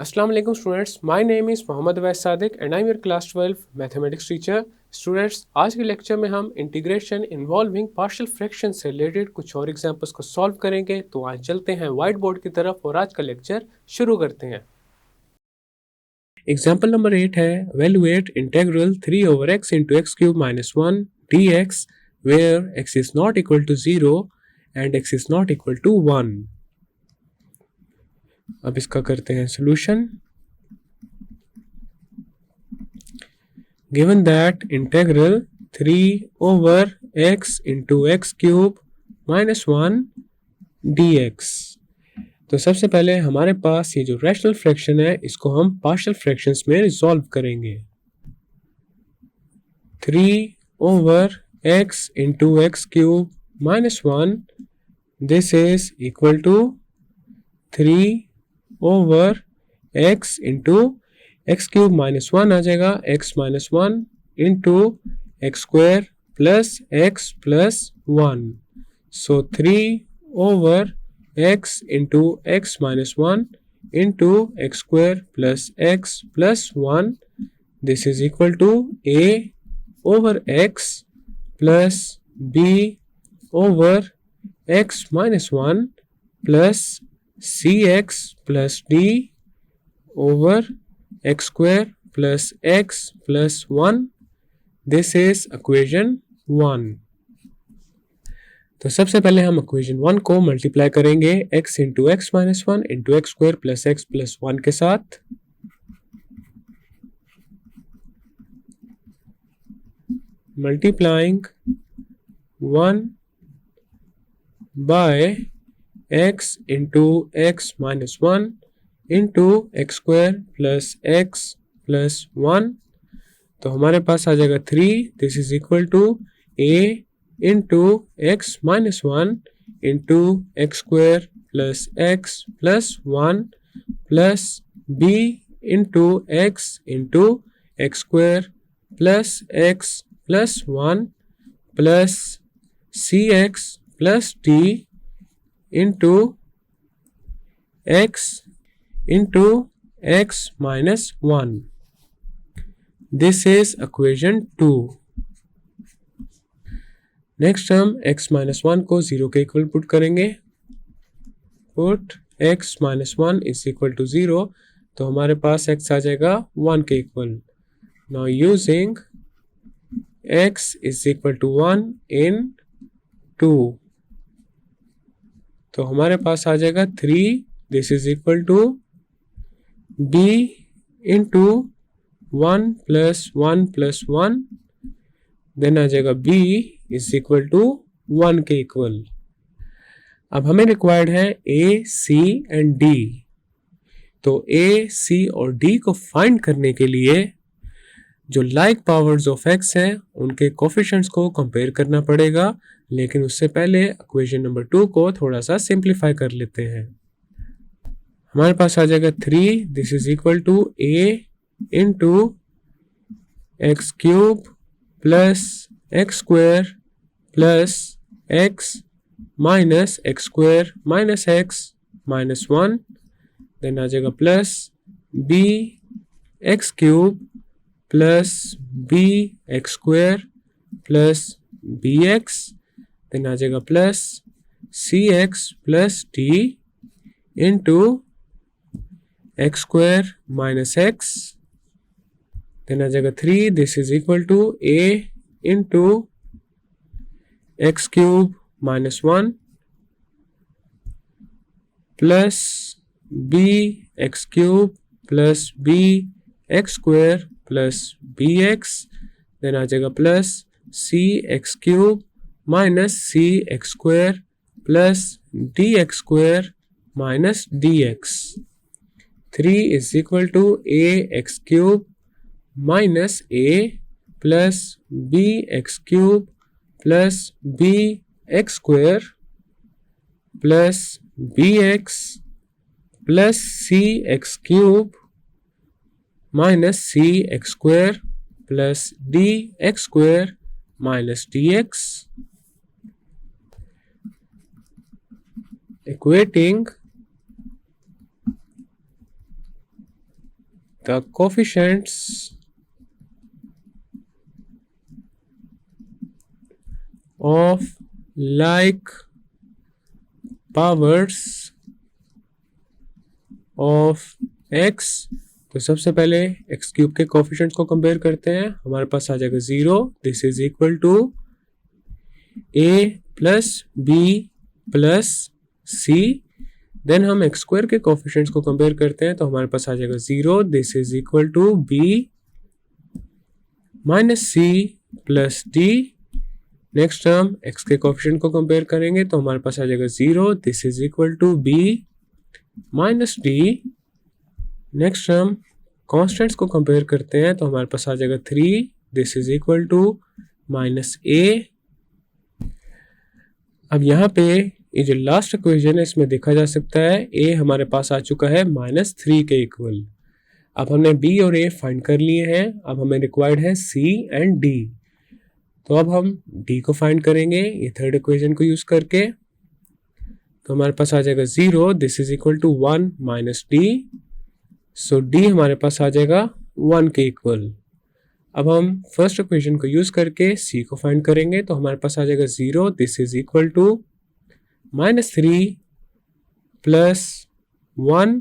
Assalamu alaikum students, my name is Mohammad Awais Sadiq and I'm your class 12 mathematics teacher. Students, आज के lecture में हम integration involving partial fraction से related कुछ और examples को सॉल्व करेंगे। तो आज चलते हैं वाइट बोर्ड की तरफ और आज का लेक्चर शुरू करते हैं। एग्जाम्पल नंबर 8 है valuate integral 3 over x into x cube minus 1 dx where x is not equal to 0 and x is not equal to 1। अब इसका करते हैं solution. Given that integral 3 over x into x cube minus 1 dx। तो सबसे पहले हमारे पास ये जो रैशनल फ्रैक्शन है इसको हम पार्शियल फ्रैक्शंस में रिजॉल्व करेंगे। 3 over x into x cube minus 1 this is equal to 3 over x into x cube minus 1 आ जाएगा x minus 1 into x square plus x plus 1। So 3 over x into x minus 1 into x square plus x plus 1 this is equal to a over x plus b over x minus 1 plus cx plus d over x square plus x plus 1 this is equation 1। तो सबसे पहले हम equation 1 को multiply करेंगे x into x minus 1 into x square plus x plus 1 के साथ। Multiplying 1 by x into x minus 1 into x square plus x plus 1। तो हमारे पास आ जाएगा 3 this is equal to a into x minus 1 into x square plus x plus 1 plus b into x square plus x plus 1 plus cx plus d into x minus 1। This is equation 2। Next हम x minus 1 को 0 के equal put करेंगे। Put x minus 1 is equal to 0 तो हमारे पास x आ जाएगा 1 के equal. Now using x is equal to 1 in 2 तो हमारे पास आ जाएगा 3 this is equal to b into 1 plus 1 plus 1 then आ जाएगा b इज इक्वल टू 1 के इक्वल। अब हमें रिक्वायर्ड है a c एंड d। तो a c और d को फाइंड करने के लिए जो लाइक पावर्स ऑफ x हैं उनके कोफिशिएंट्स को कंपेयर करना पड़ेगा, लेकिन उससे पहले इक्वेशन नंबर 2 को थोड़ा सा सिंप्लीफाई कर लेते हैं। हमारे पास आ जाएगा 3 this is equal to a into x cube plus x square plus x minus x square minus x minus 1 then आ जाएगा plus b x cube plus b x square plus b x then आ जाएगा plus c x plus d into x square minus x then आ जाएगा 3 this is equal to a into x cube minus 1 plus b x cube plus b x square plus b x then आ जाएगा plus c x cube minus c x square plus d x square minus d x. 3 is equal to a x cube minus a plus b x cube plus b x square plus b x plus c x cube minus c x square plus d x square minus d x. equating the coefficients of like powers of x। तो सबसे पहले x cube के coefficients को compare करते हैं। हमारे पास आ जाएगा 0, this is equal to a plus b plus c. Then हम एक्स स्क्वायर के कोफिशिएंट्स को कंपेयर करते हैं, तो हमारे पास आ जाएगा 0, this is equal to b minus c plus d. Next हम एक्स के कोफिशिएंट को कंपेयर करेंगे, तो हमारे पास आ जाएगा 0, this is equal to b minus d. Next हम कॉन्स्टेंट्स को कंपेयर करते हैं, तो हमारे पास आ जाएगा 3, this is equal to minus a. अब यहाँ पे ये जो लास्ट इक्वेशन है इसमें देखा जा सकता है a हमारे पास आ चुका है -3 के इक्वल। अब हमने b और a फाइंड कर लिए हैं, अब हमें रिक्वायर्ड है c एंड d। तो अब हम d को फाइंड करेंगे ये थर्ड इक्वेशन को यूज करके। तो हमारे पास आ जाएगा 0, this is equal to 1 minus d. So d हमारे पास आ जाएगा 1 के इक्वल। अब हम फर्स्ट इक्वेशन को यूज करके c को फाइंड करेंगे, तो हमारे पास आ जाएगा 0, this is equal to -3 plus 1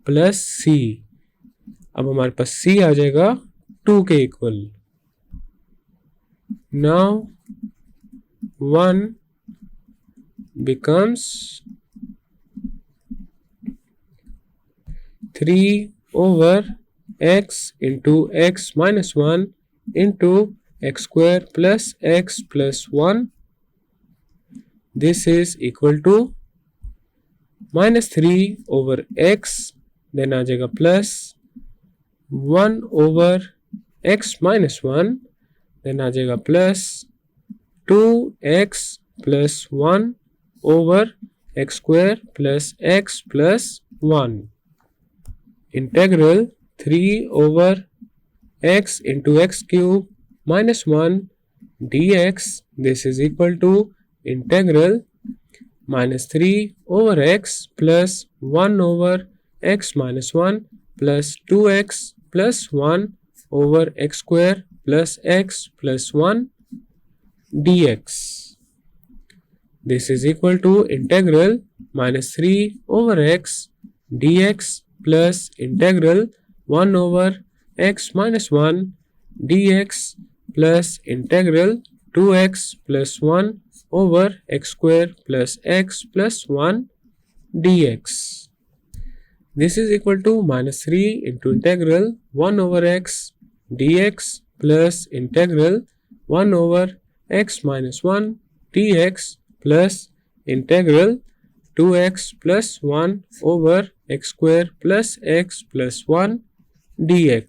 plus c। अब हमारे पास c आ जाएगा 2 के equal. Now 1 becomes 3 over x into x minus 1 into x square plus x plus 1. This is equal to -3 over x, then आ जाएगा plus 1 over x minus 1, then आ जाएगा plus 2x plus 1 over x square plus x plus 1. Integral 3 over x into x cube minus 1 dx. This is equal to integral -3 over x plus 1 over x minus 1 plus 2x plus 1 over x square plus x plus 1 dx. This is equal to integral -3 over x dx plus integral 1 over x minus 1 dx plus integral 2x plus 1 over x square plus x plus 1 dx. This is equal to -3 into integral 1 over x dx plus integral 1 over x minus 1 dx plus integral 2x plus 1 over x square plus x plus 1 dx.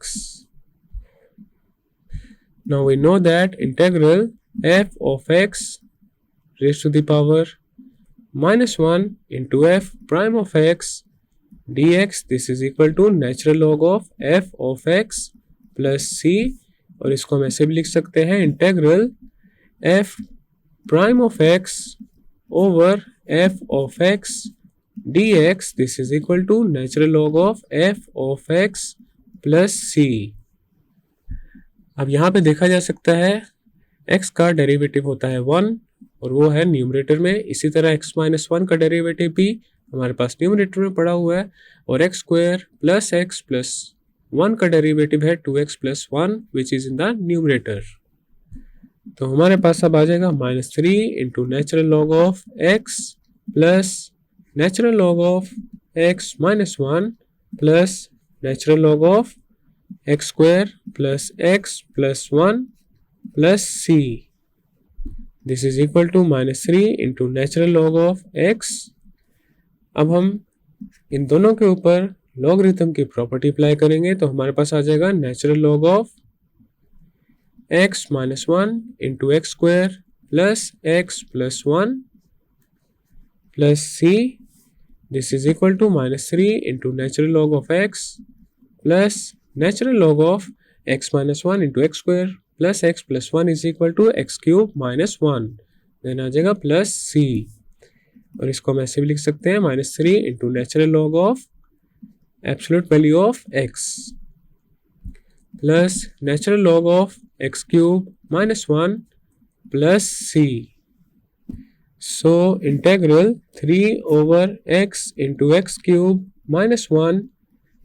Now we know that integral f of x raised to the power -1 into f prime of x dx, this is equal to natural log of f of x plus c, और इसको हम ऐसे भी लिख सकते हैं integral f prime of x over f of x dx, this is equal to natural log of f of x plus c. अब यहाँ पे देखा जा सकता है x का डेरिवेटिव होता है 1 और वो है न्यूमरेटर में। इसी तरह x माइनस 1 का डेरिवेटिव भी हमारे पास न्यूमरेटर में पड़ा हुआ है, और x square plus x plus 1 का डेरिवेटिव है 2x plus 1 which is in the numerator. तो हमारे पास अब आ जाएगा -3 into natural log of x plus natural log of x minus 1 plus natural log of x square plus x plus 1 plus c। This is equal to -3 into natural log of x। अब हम इन दोनों के ऊपर logarithm की property apply करेंगे, तो हमारे पास आ जाएगा natural log of x minus 1 into x square plus x plus 1 plus c. This is equal to -3 into natural log of x plus natural log of x minus 1 into x square plus x plus 1 is equal to x cube minus 1. Then आ जाएगा plus c, और इसको हम ऐसे भी लिख सकते हैं -3 into natural log of absolute value of x. plus natural log of x cube minus 1 plus c. So integral 3 over x into x cube minus 1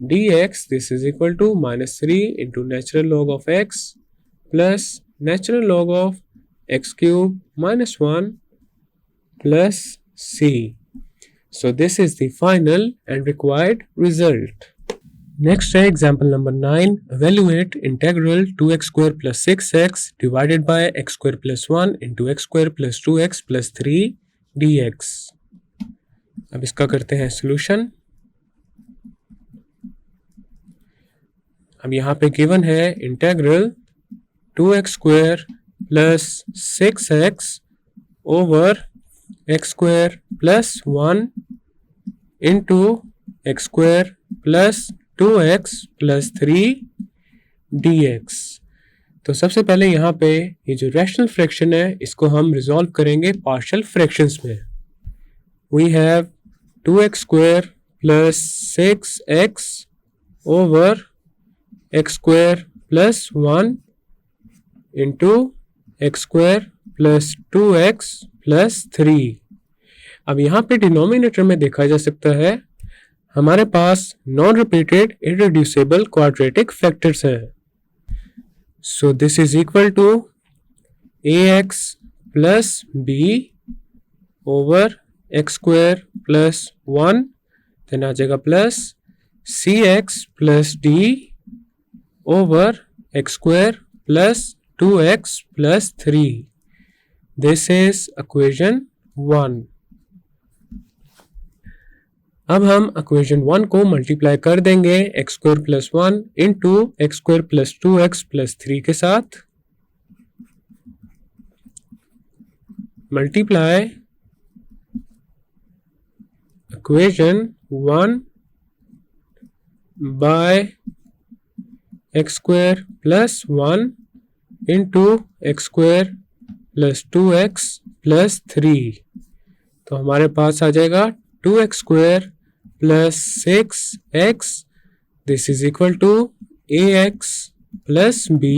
dx, this is equal to minus 3 into natural log of x plus natural log of x cube minus 1 plus c. So this is the final and required result. Next है example number 9. Evaluate integral 2x square plus 6x divided by x square plus 1 into x square plus 2x plus 3 dx. अब इसका करते हैं solution. अब यहाँ पे given है integral 2x square plus 6x over x square plus 1 into x square plus 2x plus 3 dx. तो सबसे पहले यहाँ पे ये जो रैशनल फ्रैक्शन है इसको हम रिजॉल्व करेंगे पार्शियल फ्रैक्शंस में. We have 2x square plus 6x over x square plus 1 into x square plus 2x plus 3. अब यहाँ पे डिनोमिनेटर में देखा जा सकता है हमारे पास non repeated irreducible quadratic factors हैं. So this is equal to ax plus b over x square plus 1, then आ जाएगा plus cx plus d over x square plus 2x plus 3. This is equation 1. अब हम equation 1 को multiply कर देंगे x square plus 1 into x square plus 2x plus 3 के साथ. Multiply equation 1 by x square plus 1 into x square plus 2x plus 3. तो हमारे पास आ जाएगा 2x square plus 6x, this is equal to ax plus b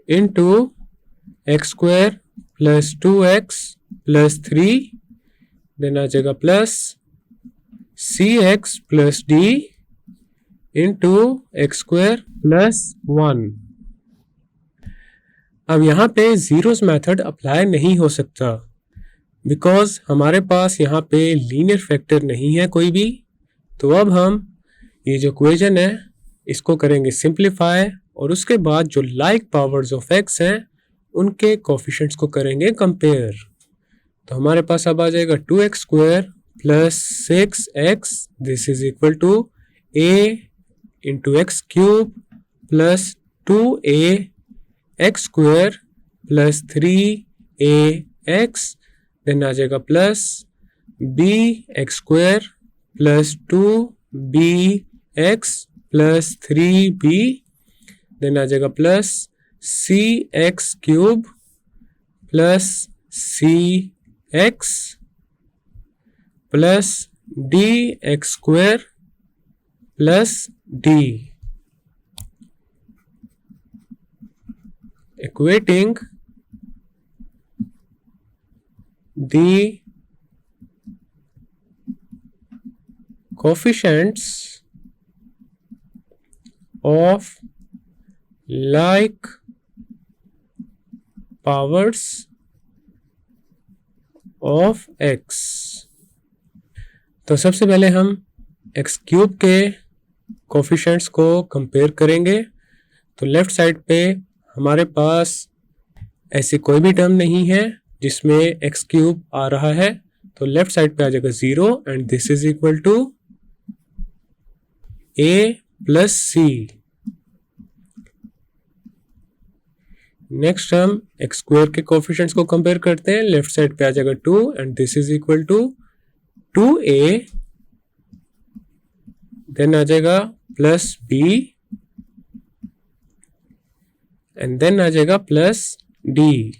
into x square plus 2x plus 3, then आ जाएगा plus cx plus d into x square plus 1. अब यहाँ पे zeros method apply नहीं हो सकता बिकॉज हमारे पास यहाँ पे लीनियर फैक्टर नहीं है कोई भी. तो अब हम ये जो इक्वेशन है इसको करेंगे सिंप्लीफाई और उसके बाद जो लाइक पावर्स ऑफ x हैं उनके कोफिशिएंट्स को करेंगे कंपेयर. तो हमारे पास अब आ जाएगा 2x square plus 6x, this is equal to a into x cube plus 2a x square plus 3ax, then आ जाएगा plus b x square plus 2b x plus 3b, then आ जाएगा plus c x cube plus c x plus d x square plus d. Equating the coefficients of like powers of x. तो सबसे पहले हम x cube के coefficients को compare करेंगे. तो लेफ्ट साइड पे हमारे पास ऐसी कोई भी टर्म नहीं है जिसमें एक्स क्यूब आ रहा है, तो लेफ्ट साइड पे आ जाएगा 0 and this is equal to a plus C. Next हम एक्स स्क्वायर के कोफिशिएंट्स को कंपेयर करते हैं. लेफ्ट साइड पे आ जाएगा 2 and this is equal to 2a, then आ जाएगा प्लस b एंड देन आ जाएगा प्लस d.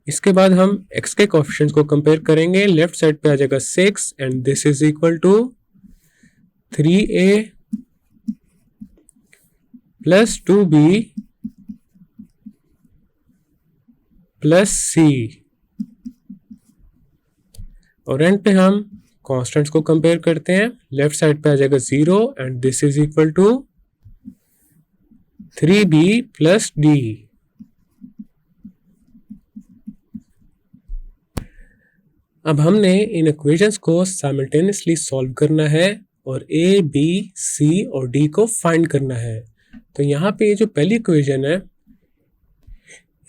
इसके बाद हम x के कोफिशिएंट्स को कंपेयर करेंगे. लेफ्ट साइड पे आ जाएगा 6 and this is equal to 3a plus 2b plus c, और एंड पे हम कॉन्स्टेंट्स को कंपेयर करते हैं। लेफ्ट साइड पे आ जाएगा 0 and this is equal to 3b plus d। अब हमने इन इक्वेशंस को साइमल्टेनियसली सॉल्व करना है और a, b, c और d को फाइंड करना है। तो यहाँ पे ये जो पहली इक्वेशन है,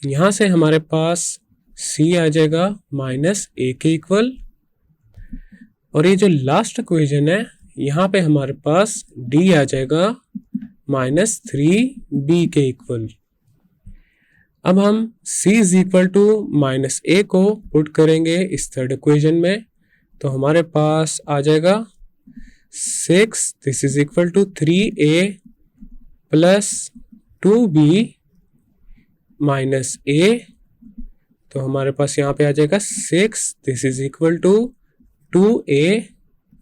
यहाँ से हमारे पास c आ जाएगा माइनस a के इक्वल, और ये जो लास्ट इक्वेशन है यहाँ पे हमारे पास d आ जाएगा माइनस 3b के इक्वल। अब हम c is equal to minus a को पुट करेंगे इस थर्ड इक्वेशन में, तो हमारे पास आ जाएगा 6, this is equal to 3a plus 2b minus a, तो हमारे पास यहाँ पे आ जाएगा 6, this is equal to 2a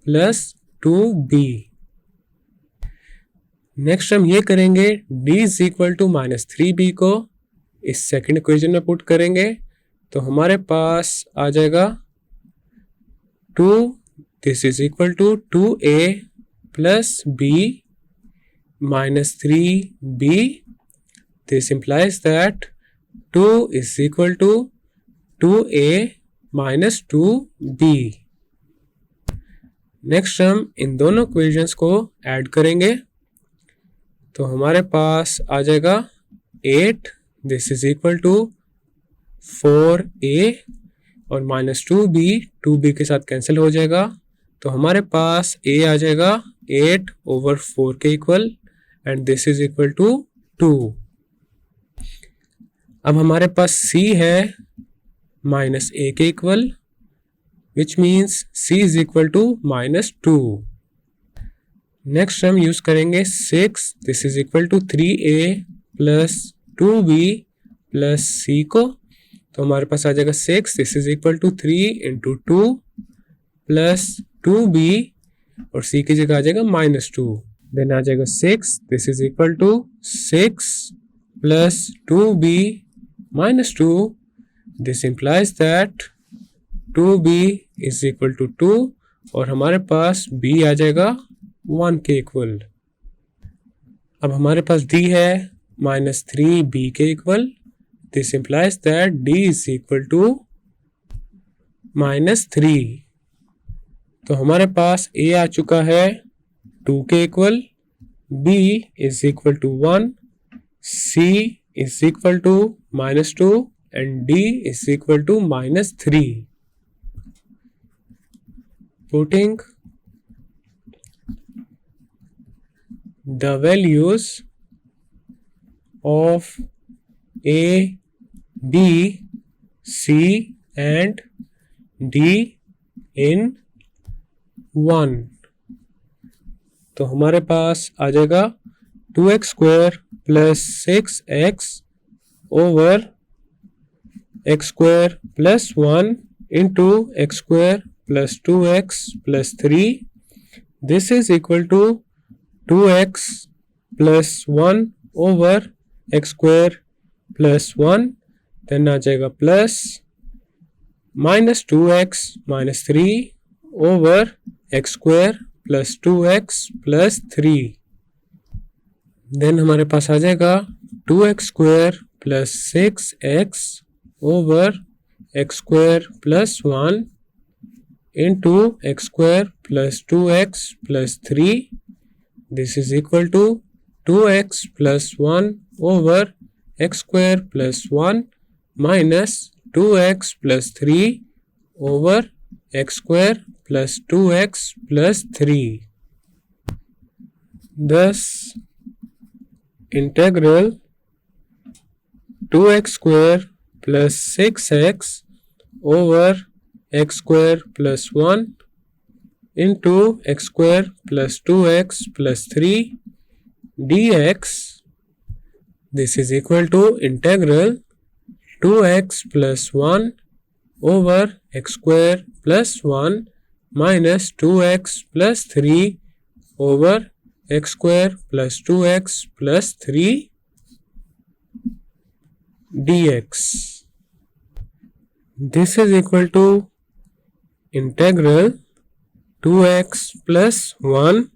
plus 2b। Next हम ये करेंगे d is equal to minus 3b को इस सेकंड इक्वेशन में पुट करेंगे, तो हमारे पास आ जाएगा 2, this is equal to 2a plus b minus 3b, this implies that 2 is equal to 2a minus 2b। Next हम इन दोनों इक्वेशंस को ऐड करेंगे, तो हमारे पास आ जाएगा 8, this is equal to 4a और माइनस 2b के साथ कैंसिल हो जाएगा, तो हमारे पास a आ जाएगा 8 ओवर 4 के equal and this is equal to 2। अब हमारे पास c है माइनस a के equal, which means c is equal to minus 2। Next हम यूज करेंगे 6, this is equal to 3a plus 2b plus c को, तो हमारे पास आ जाएगा 6, this is equal to 3 into 2 plus 2b और c की जगह आ जाएगा माइनस 2, देन आ जाएगा 6, this is equal to 6 plus 2b minus 2, this implies that 2b is equal to 2 और हमारे पास b आ जाएगा 1 के इक्वल। अब हमारे पास d है माइनस 3b के equal, this implies that d is equal to minus 3, तो हमारे पास a आ चुका है 2 के equal, b is equal to 1, c is equal to minus 2 and d is equal to minus 3। Putting the values of a, b, c and d in 1, तो हमारे पास आ जाएगा 2x square plus 6x over x square plus 1 into x square plus 2x plus 3, this is equal to 2x plus 1 over x square plus 1, then आ जाएगा plus minus 2x minus 3 over x square plus 2x plus 3, then हमारे पास आ जाएगा 2x square plus 6x over x square plus 1 into x square plus 2x plus 3, this is equal to 2x plus 1 over x square plus 1 minus 2x plus 3 over x square plus 2x plus 3. Thus, integral 2x square plus 6x over x square plus 1 into x square plus 2x plus 3 dx, this is equal to integral 2x plus 1 over x square plus 1 minus 2x plus 3 over x square plus 2x plus 3 dx. This is equal to integral 2x plus 1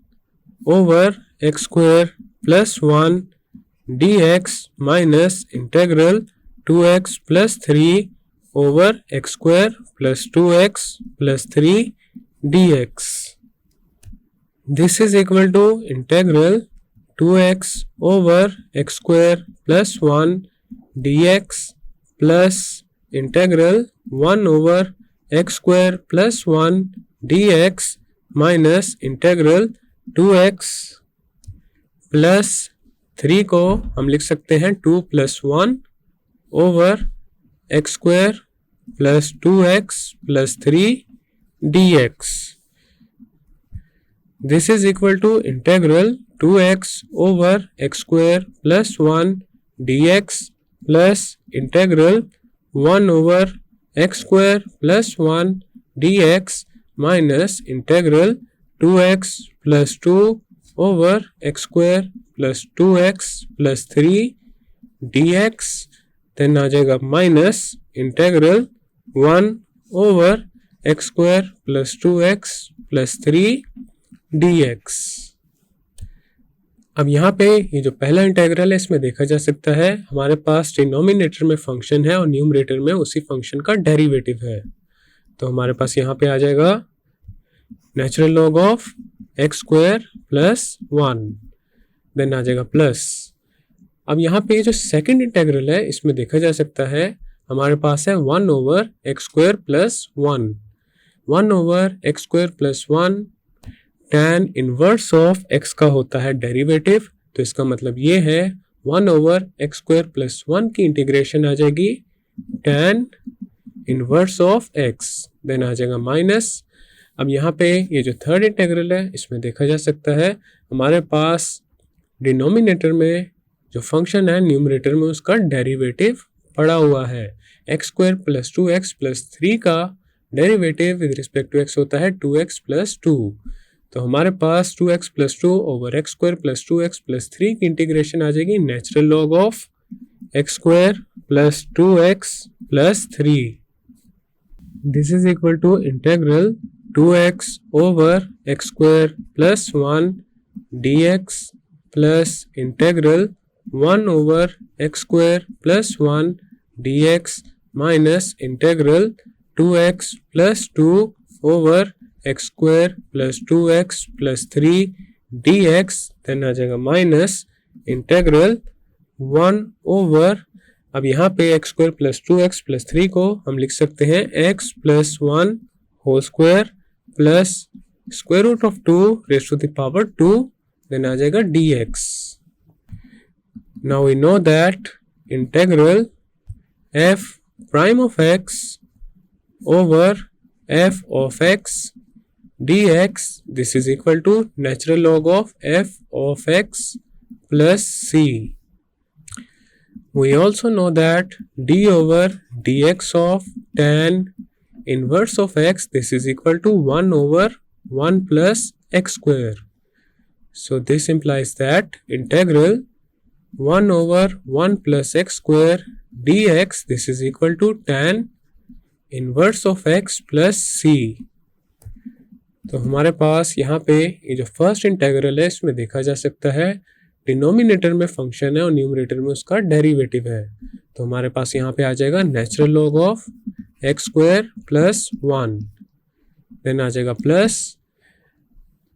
over x square plus 1 dx minus integral 2x plus 3 over x square plus 2x plus 3 dx. This is equal to integral 2x over x square plus 1 dx plus integral 1 over x square plus 1 dx minus integral 2x plus 3 को हम लिख सकते हैं 2 plus 1 over x square plus 2x plus 3 dx. This is equal to integral 2x over x square plus 1 dx plus integral 1 over x square plus 1 dx minus integral 2x plus 2 over x square plus 2x plus 3 dx. Then आ जाएगा minus integral 1 over x square plus 2x plus 3 dx. अब यहाँ पे ये जो पहला integral है इसमें देखा जा सकता है हमारे पास डिनोमिनेटर में फंक्शन है और न्यूमरेटर में उसी फंक्शन का डेरिवेटिव है. तो हमारे पास यहाँ पे आ जाएगा natural log of x square plus 1, then आ जाएगा प्लस. अब यहाँ पे जो सेकंड इंटेग्रल है इसमें देखा जा सकता है हमारे पास है 1 over x square plus 1. 1 over x square plus 1 tan inverse of x का होता है डेरिवेटिव. तो इसका मतलब ये है 1 ओवर एक्स स्क्वायर प्लस 1 की इंटीग्रेशन आ जाएगी tan inverse of x, then आ जाएगा माइनस. अब यहाँ पे ये जो थर्ड इंटेग्रल है इसमें देखा जा सकता है हमारे पास डिनोमिनेटर में जो फंक्शन है न्यूमरेटर में उसका डेरिवेटिव पड़ा हुआ है. X square plus 2x plus 3 का derivative with respect to x होता है 2x प्लस 2. तो हमारे पास 2x plus 2 over x square plus 2x plus 3 की इंटीग्रेशन आ जाएगी natural log of x square plus 2x plus 3. This is equal to integral 2x over x square plus 1 dx plus integral 1 over x square plus 1 dx minus integral 2x plus 2 over x square plus 2x plus 3 dx, then आ जाएगा minus integral 1 over. अब यहाँ पे x square plus 2x plus 3 को हम लिख सकते हैं x plus 1 whole square plus square root of 2 raise to the power 2, then आ जाएगा dx. Now we know that integral f prime of x over f of x dx, this is equal to natural log of f of x plus c. We also know that d over dx of tan inverse of x, this is equal to 1 over 1 plus x square. So this implies that integral 1 over 1 plus x square dx, this is equal to tan inverse of x plus c. तो हमारे पास यहाँ पे ये जो first integral है इसमें देखा जा सकता है डिनोमिनेटर में फंक्शन है और न्यूमरेटर में उसका डेरिवेटिव है. तो हमारे पास यहाँ पे आ जाएगा natural log of x square plus 1, then आ जाएगा प्लस.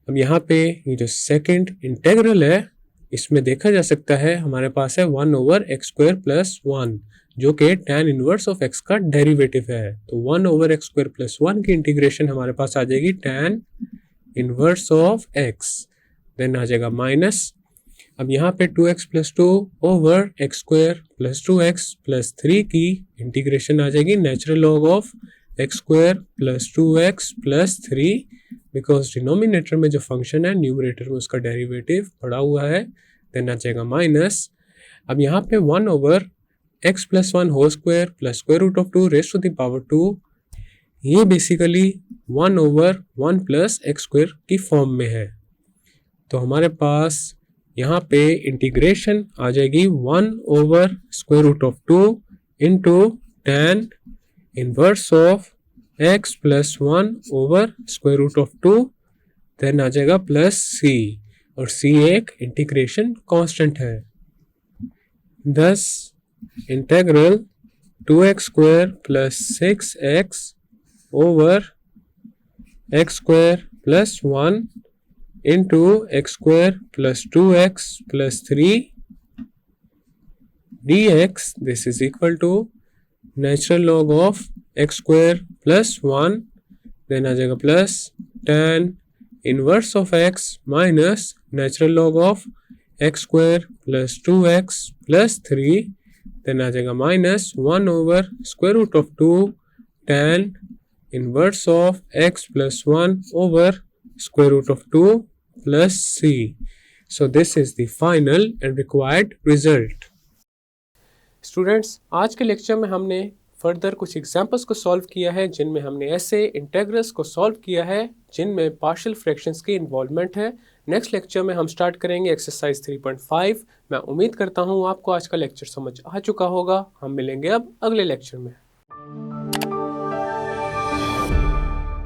अब यहाँ पे ये जो सेकंड इंटेग्रल है इसमें देखा जा सकता है हमारे पास है 1 ओवर एक्स स्क्वायर प्लस 1 जो कि tan इनवर्स ऑफ x का डेरिवेटिव है. तो 1 ओवर एक्स स्क्वायर प्लस 1 की इंटीग्रेशन हमारे पास आ जाएगी tan inverse of x, then आ जाएगा माइनस. अब यहाँ पे 2x plus 2 over x square plus 2x plus 3 की इंटीग्रेशन आ जाएगी natural log of x square plus 2x plus 3, because denominator में जो फंक्शन है न्यूमरेटर में उसका डेरिवेटिव पड़ा हुआ है, देन आ जाएगा माइनस. अब यहाँ पे 1 over x plus 1 whole square plus square root of 2 raise to the power 2, ये basically 1 over 1 plus x square की फॉर्म में है. तो हमारे पास यहाँ पे इंटीग्रेशन आ जाएगी 1/√2 into tan inverse of x plus 1/√2, then आ जाएगा प्लस c, और c एक इंटीग्रेशन कांस्टेंट है। thus integral 2x² plus 6x over x² plus 1 into x² plus 2x plus 3 dx, this is equal to natural log of x² plus 1, then आ जाएगा plus tan inverse of x minus natural log of x² plus 2x plus 3, then आ जाएगा minus 1/√2 tan inverse of x plus 1/√2 plus c. So this is the final and required result. Students, आज के lecture में हमने further कुछ examples को solve किया है जिनमें हमने ऐसे इंटेग्रल्स को सॉल्व किया है जिनमें पार्शियल फ्रैक्शंस की इन्वॉल्वमेंट है। नेक्स्ट लेक्चर में हम स्टार्ट करेंगे एक्सरसाइज 3.5। मैं उम्मीद करता हूँ आपको आज का लेक्चर समझ आ चुका होगा। हम मिलेंगे अब अगले लेक्चर में।